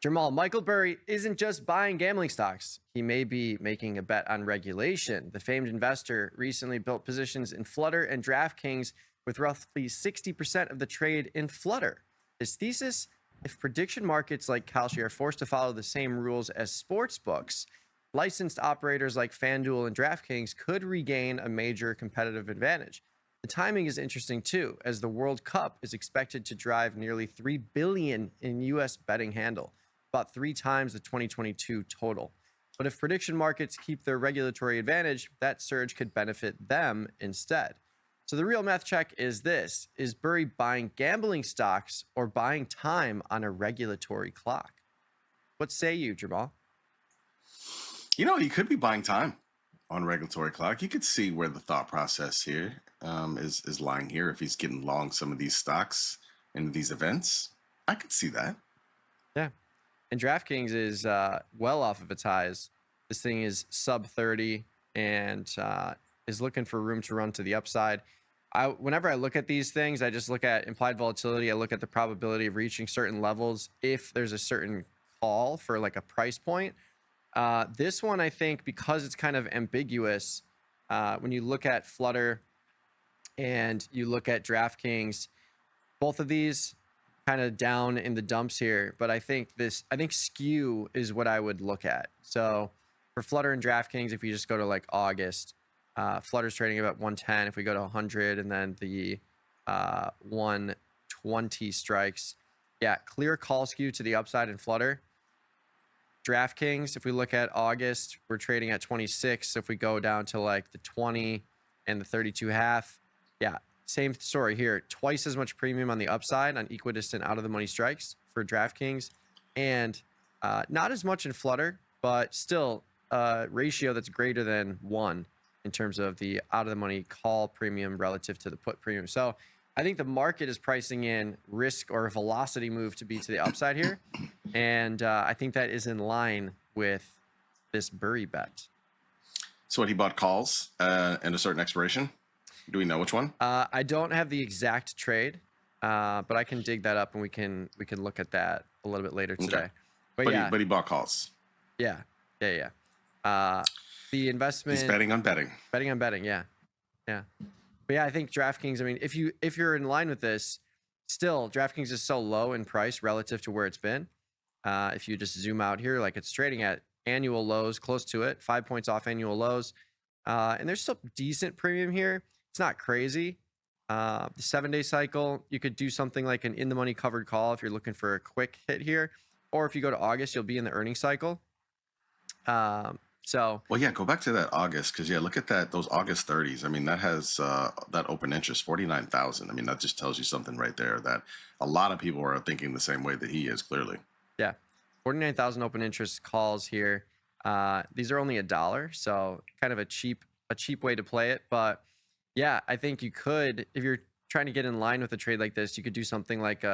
Jermal, Michael Burry isn't just buying gambling stocks. He may be making a bet on regulation. The famed investor recently built positions in Flutter and DraftKings with roughly 60% of the trade in Flutter. His thesis, if prediction markets like Kalshi are forced to follow the same rules as sports books, licensed operators like FanDuel and DraftKings could regain a major competitive advantage. The timing is interesting too, as the World Cup is expected to drive nearly $3 billion in U.S. betting handle, about 3 times the 2022 total. But if prediction markets keep their regulatory advantage, that surge could benefit them instead. So the real math check is this: is Burry buying gambling stocks or buying time on a regulatory clock? What say you, Jermal? He could be buying time on regulatory clock. You could see where the thought process here is lying here. If he's getting long some of these stocks into these events, I could see that. Yeah. And DraftKings is well off of its highs. This thing is sub 30 and is looking for room to run to the upside. Whenever I look at these things, I just look at implied volatility. I look at the probability of reaching certain levels if there's a certain call for like a price point. This one, I think, because it's kind of ambiguous, when you look at Flutter and you look at DraftKings, both of these kind of down in the dumps here. But I think skew is what I would look at. So for Flutter and DraftKings, if you just go to like August, Flutter's trading about 110. If we go to 100 and then the 120 strikes, yeah, clear call skew to the upside in Flutter. DraftKings, if we look at August, we're trading at 26. So if we go down to like the 20 and the 32 half, yeah, same story here. Twice as much premium on the upside on equidistant out of the money strikes for DraftKings, and not as much in Flutter, but still a ratio that's greater than 1 in terms of the out of the money call premium relative to the put premium. So I think the market is pricing in risk or velocity move to be to the upside here. And I think that is in line with this Burry bet. So what, he bought calls and a certain expiration? Do we know which one? I don't have the exact trade, but I can dig that up and we can look at that a little bit later today. Okay. But he bought calls. Yeah. The investment. He's betting on betting. Betting on betting. Yeah. But yeah, I think DraftKings. I mean, if you're in line with this, still DraftKings is so low in price relative to where it's been. If you just zoom out here, like it's trading at annual lows, close to it, 5 points off annual lows, and there's still decent premium here. It's not crazy. The 7-day cycle, you could do something like an in the money covered call if you're looking for a quick hit here, or if you go to August, you'll be in the earnings cycle. Well, yeah, go back to that August, because look at those August 30s. I mean, that has that open interest 49,000. I mean, that just tells you something right there that a lot of people are thinking the same way that he is, clearly. Yeah, 49,000 open interest calls here. These are only $1, so kind of a cheap way to play it. But yeah, I think you could, if you're trying to get in line with a trade like this, you could do something like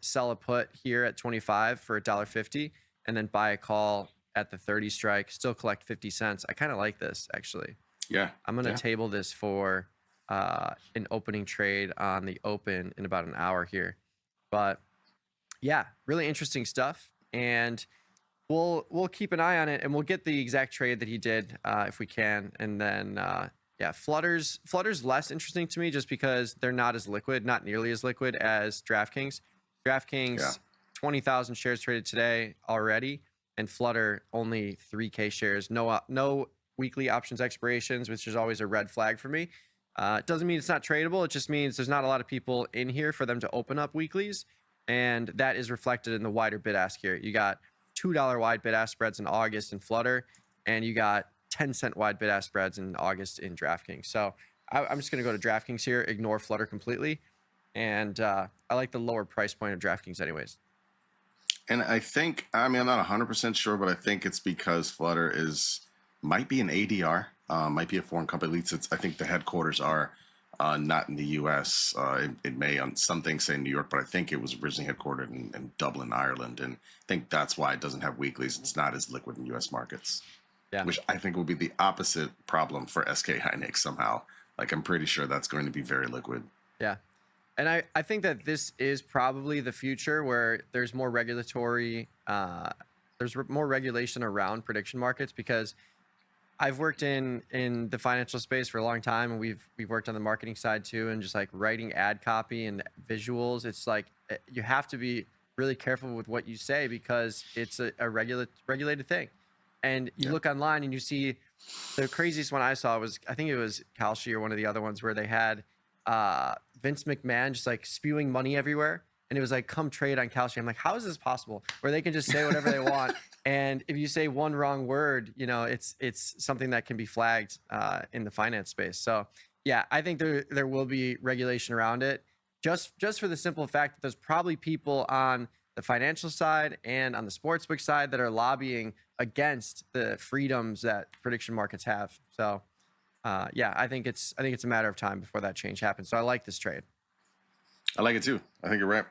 sell a put here at 25 for $1.50, and then buy a call at the 30 strike, still collect 50 cents. I kind of like this, actually. Yeah. I'm going to table this for an opening trade on the open in about an hour here. But yeah, really interesting stuff. And we'll keep an eye on it, and we'll get the exact trade that he did if we can. And then, Flutter's less interesting to me just because they're not nearly as liquid as DraftKings. DraftKings, 20,000 shares traded today already. And Flutter only 3K shares, no weekly options expirations, which is always a red flag for me. It doesn't mean it's not tradable. It just means there's not a lot of people in here for them to open up weeklies. And that is reflected in the wider bid ask here. You got $2 wide bid ask spreads in August in Flutter, and you got 10-cent wide bid ask spreads in August in DraftKings. So I'm just going to go to DraftKings here, ignore Flutter completely. And I like the lower price point of DraftKings anyways. And I think, I'm not 100% sure, but I think it's because Flutter might be an ADR, might be a foreign company. At least I think the headquarters are not in the U.S. It may on some things say New York, but I think it was originally headquartered in Dublin, Ireland. And I think that's why it doesn't have weeklies. It's not as liquid in U.S. markets, which I think will be the opposite problem for SK Hynix somehow. Like, I'm pretty sure that's going to be very liquid. Yeah. And I think that this is probably the future where there's more regulatory, more regulation around prediction markets, because I've worked in the financial space for a long time, and we've worked on the marketing side too, and just like writing ad copy and visuals. It's like you have to be really careful with what you say because it's a regulated thing. And you look online and you see the craziest one I saw was, I think it was Kalshi or one of the other ones, where they had Vince McMahon just like spewing money everywhere. And it was like, come trade on Kalshi. I'm like, how is this possible? Where they can just say whatever they want. And if you say one wrong word, you know, it's something that can be flagged in the finance space. So yeah, I think there will be regulation around it, just for the simple fact that there's probably people on the financial side and on the sportsbook side that are lobbying against the freedoms that prediction markets have. So yeah, I think it's a matter of time before that change happens. So I like this trade. I like it too. I think you're right.